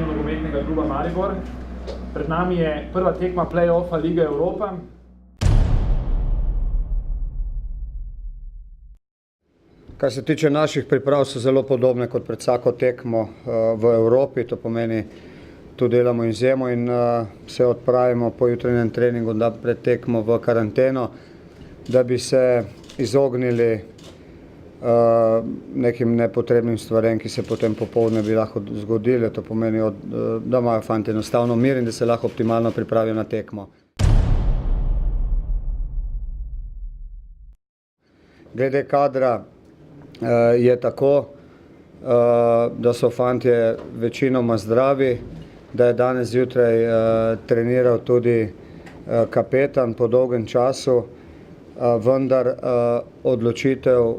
imenu nogometnega kluba Maribor. Pred nami je prva tekma play-offa Lige Evropa. Kar se tiče naših priprav, so zelo podobne kot pred vsako tekmo v Evropi. To pomeni, tu delamo izjemo in se odpravimo po jutranjem treningu pred tekmo v karanteno, da bi se izognili nekim nepotrebnim stvarem, ki se potem popoldne bi lahko zgodile. To pomeni, da imajo fanti enostavno mir in da se lahko optimalno pripravijo na tekmo. Glede kadra je tako, da so fantje večinoma zdravi, da je danes zjutraj treniral tudi kapetan po dolgem času, vendar odločitev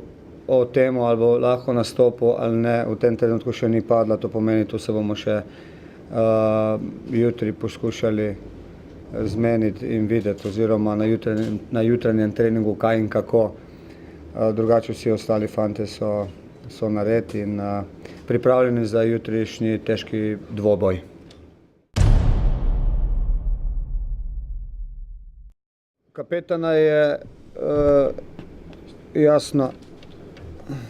o tem, ali bo lahko nastopil ali ne, v tem trenutku še ni padla. To pomeni, tu se bomo še jutri poskušali zmeniti in videti, oziroma na jutranjem treningu kaj in kako. Drugače vsi ostali fantje so naredi in pripravljeni za jutrišnji težki dvoboj. Kapetana je jasno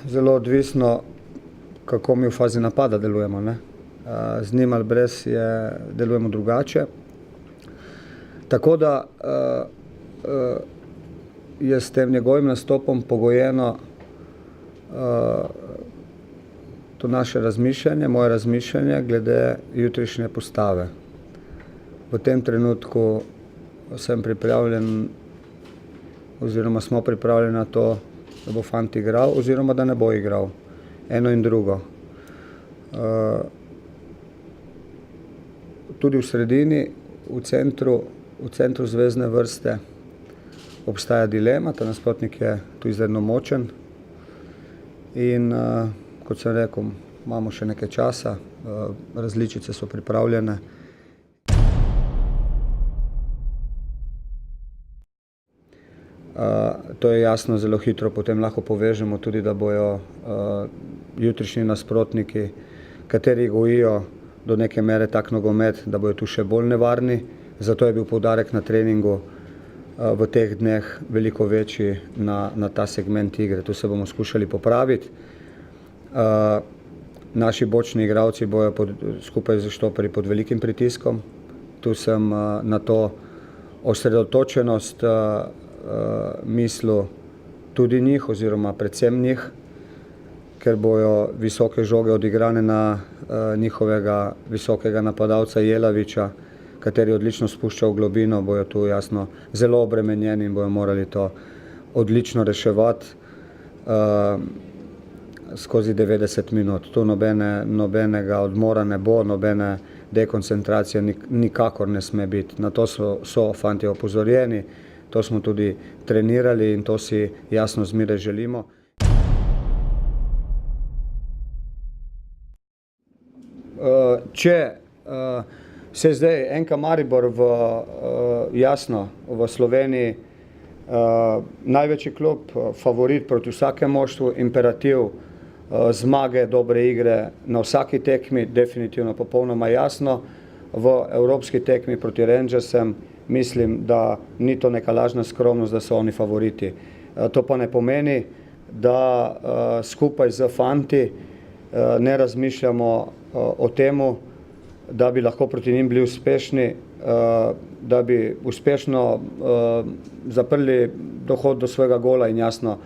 zelo odvisno, kako mi v fazi napada delujemo, ne. Z njim ali brez delujemo drugače. Tako da je s tem njegovim nastopom pogojeno to naše razmišljanje, moje razmišljanje glede jutrišnje postave. V tem trenutku sem pripravljen, oziroma smo pripravljeni na to, da bo fant igral, oziroma da ne bo igral. Eno in drugo. Tudi v sredini, v centru zvezne vrste obstaja dilema, ta nasprotnik je tu izredno močen in kot sem rekel, imamo še nekaj časa, različice so pripravljene. To je jasno, zelo hitro potem lahko povežemo tudi, da bojo jutrišnji nasprotniki, kateri gojijo do neke mere tak nogomet, da bojo tu še bolj nevarni. Zato je bil poudarek na treningu v teh dneh veliko večji na ta segment igre. Tu se bomo skušali popraviti. Naši bočni igralci bojo skupaj z štoperji pod velikim pritiskom. Tu sem na to osredotočenost mislil tudi njih, oziroma predvsem njih, ker bojo visoke žoge odigrane na njihovega visokega napadalca Jelaviča, kateri odlično spušča v globino, bojo tu jasno zelo obremenjeni in bojo morali to odlično reševati skozi 90 minut. Tu nobenega odmora ne bo, nobene dekoncentracije nikakor ne sme biti. Na to so fantje opozorjeni, to smo tudi trenirali in to si jasno zmeraj želimo. Če se zdaj NK Maribor jasno v Sloveniji največji klub, favorit proti vsakemu moštvu, imperativ zmage, dobre igre na vsaki tekmi, definitivno popolnoma jasno. V evropski tekmi proti Rangersem mislim, da ni to neka lažna skromnost, da so oni favoriti. To pa ne pomeni, da skupaj z fanti ne razmišljamo o temu, da bi lahko proti njim bili uspešni, da bi uspešno zaprli dohod do svojega gola in jasno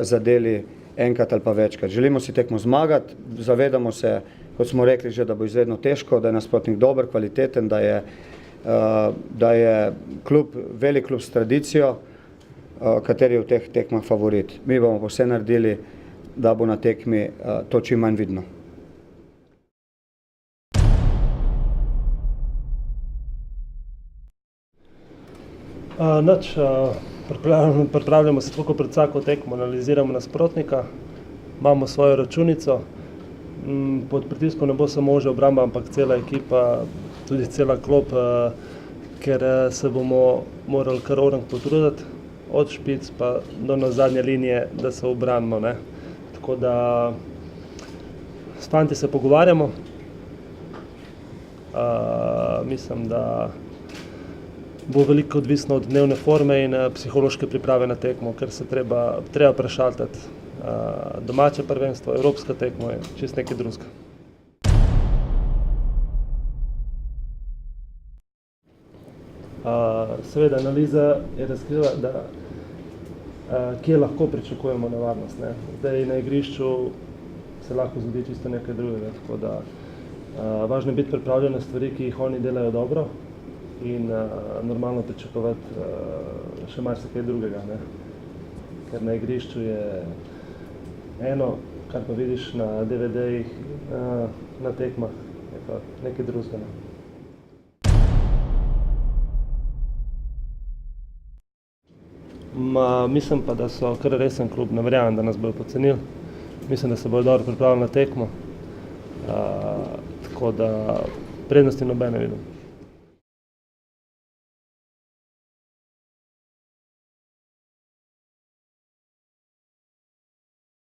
zadeli enkrat ali pa večkrat. Želimo si tekmo zmagati, zavedamo se, kot smo rekli že, da bo izredno težko, da je nasprotnik dober, kvaliteten, da je klub, velik klub s tradicijo, kateri je v teh tekmah favorit. Mi bomo pa vse naredili, da bo na tekmi to čim manj vidno. Pripravljamo se tako pred vsako tekmo, analiziramo nasprotnika, imamo svojo računico. Pod pritiskom ne bo samo že obramba, ampak cela ekipa, tudi cela klop, ker se bomo morali kar orenk potruditi, od špic pa do na zadnje linije, da se obranimo, ne. Tako da s fanti se pogovarjamo, Mislim, da bo veliko odvisno od dnevne forme in psihološke priprave na tekmo, ker se treba prešaltati. Domače prvenstvo, evropska tekmo je čisto nekaj drugega. Seveda, analiza je razkrila, da kje lahko pričakujemo nevarnost. Ne? Zdaj na igrišču se lahko zgodi čisto nekaj drugega, tako da važno je biti pripravljen na stvari, ki jih oni delajo dobro in normalno pričakovati še marsikaj drugega. Ne? Ker na igrišču je eno, kar pa vidiš na DVD-jih, na tekmah, je pa nekaj drugega. Ne? Mislim pa, da so kar resen klub, ne verjamem, da nas bodo pocenili. Mislim, da se bodo dobro pripravili na tekmo, tako da prednosti nobene vidim.